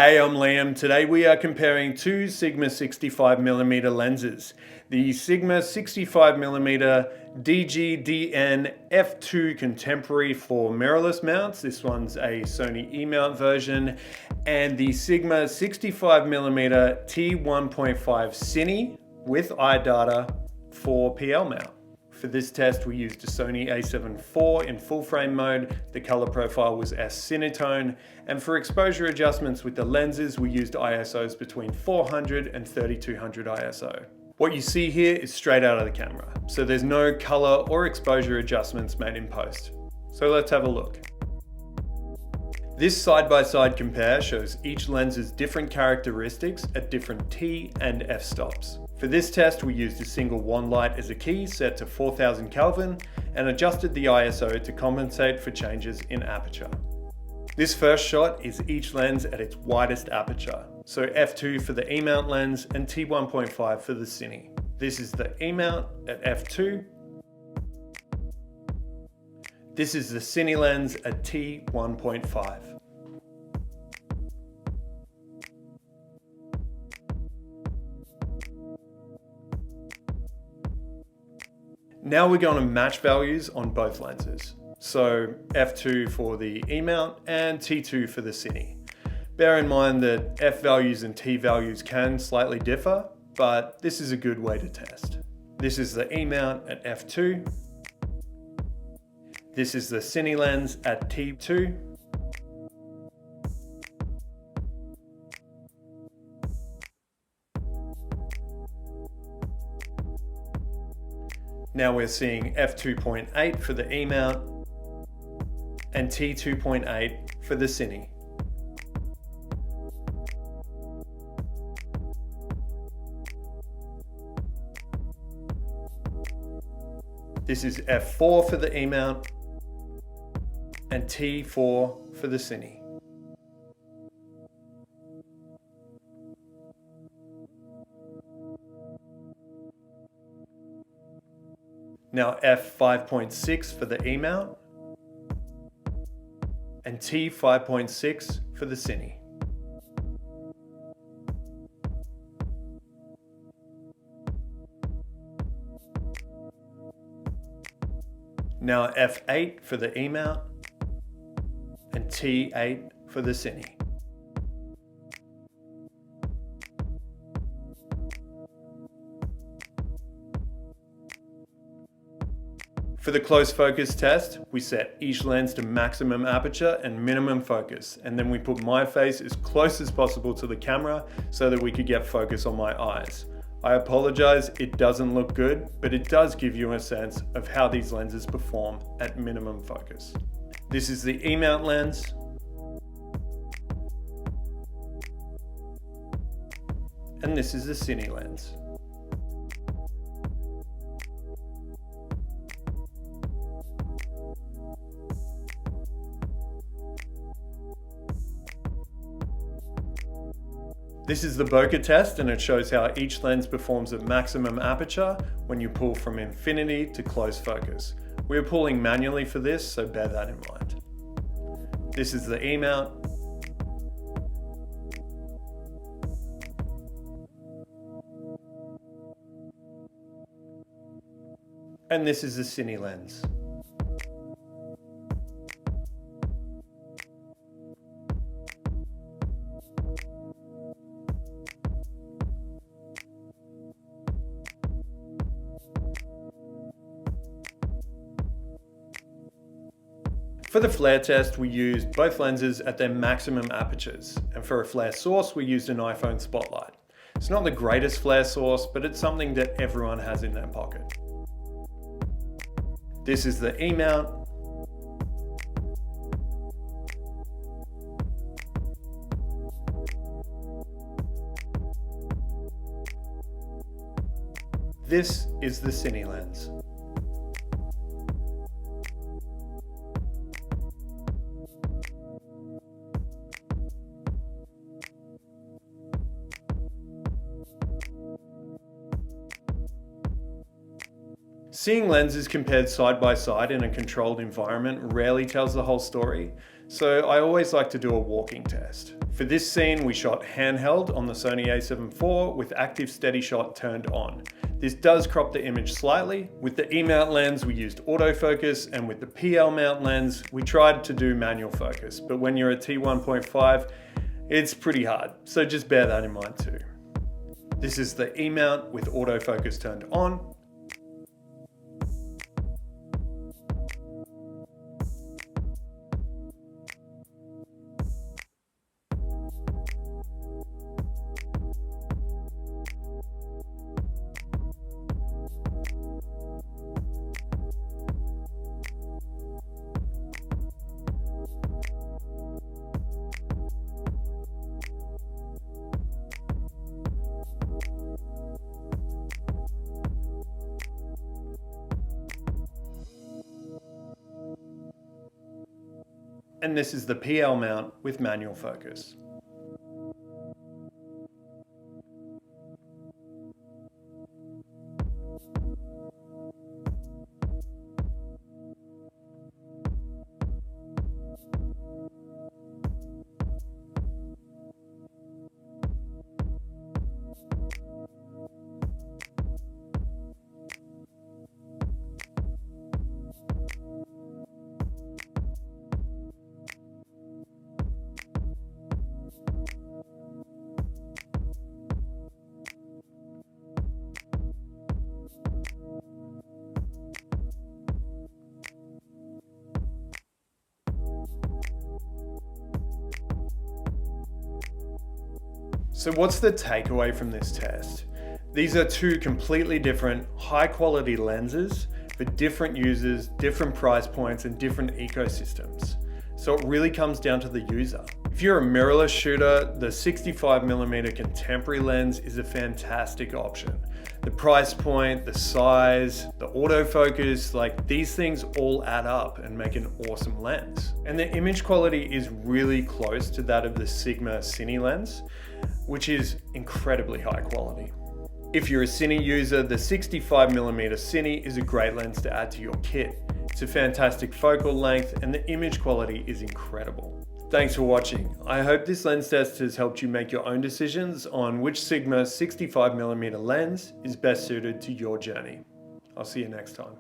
Hey, I'm Liam. Today we are comparing two Sigma 65mm lenses. The Sigma 65mm DG-DN f2 Contemporary for mirrorless mounts. This one's a Sony E-mount version. And the Sigma 65mm T1.5 Cine with eye data for PL mount. For this test, we used a Sony a7 IV in full frame mode. The color profile was S Cinetone. And for exposure adjustments with the lenses, we used ISOs between 400 and 3200 ISO. What you see here is straight out of the camera. So there's no color or exposure adjustments made in post. So let's have a look. This side-by-side compare shows each lens's different characteristics at different T and F stops. For this test, we used a single wand light as a key set to 4000 Kelvin and adjusted the ISO to compensate for changes in aperture. This first shot is each lens at its widest aperture, so f2 for the E-mount lens and T1.5 for the Cine. This is the E-mount at f2. This is the Cine lens at T1.5. Now we're going to match values on both lenses. So f2 for the E-mount and T2 for the Cine. Bear in mind that F values and T values can slightly differ, but this is a good way to test. This is the E-mount at f2. This is the Cine lens at T2. Now we're seeing f2.8 for the E-mount and T2.8 for the Cine. This is f4 for the E-mount and T4 for the Cine. Now f5.6 for the E-mount and T5.6 for the Cine. Now f8 for the E-mount and T8 for the Cine. For the close focus test, we set each lens to maximum aperture and minimum focus, and then we put my face as close as possible to the camera so that we could get focus on my eyes. I apologize, it doesn't look good, but it does give you a sense of how these lenses perform at minimum focus. This is the E-mount lens. And this is the Cine lens. This is the Bokeh test, and it shows how each lens performs at maximum aperture when you pull from infinity to close focus. We are pulling manually for this, so bear that in mind. This is the E-mount. And this is the Cine lens. For the flare test, we used both lenses at their maximum apertures, and for a flare source, we used an iPhone spotlight. It's not the greatest flare source, but it's something that everyone has in their pocket. This is the E-mount. This is the Cine lens. Seeing lenses compared side by side in a controlled environment rarely tells the whole story, so I always like to do a walking test. For this scene, we shot handheld on the Sony a7 IV with active steady shot turned on. This does crop the image slightly. With the E-mount lens, we used autofocus, and with the PL mount lens, we tried to do manual focus. But when you're at T1.5, it's pretty hard, so just bear that in mind too. This is the E-mount with autofocus turned on. And this is the PL mount with manual focus. So what's the takeaway from this test? These are two completely different, high quality lenses for different users, different price points, and different ecosystems. So it really comes down to the user. If you're a mirrorless shooter, the 65mm contemporary lens is a fantastic option. The price point, the size, the autofocus, like these things all add up and make an awesome lens. And the image quality is really close to that of the Sigma Cine lens, which is incredibly high quality. If you're a Cine user, the 65mm Cine is a great lens to add to your kit. It's a fantastic focal length and the image quality is incredible. Thanks for watching. I hope this lens test has helped you make your own decisions on which Sigma 65mm lens is best suited to your journey. I'll see you next time.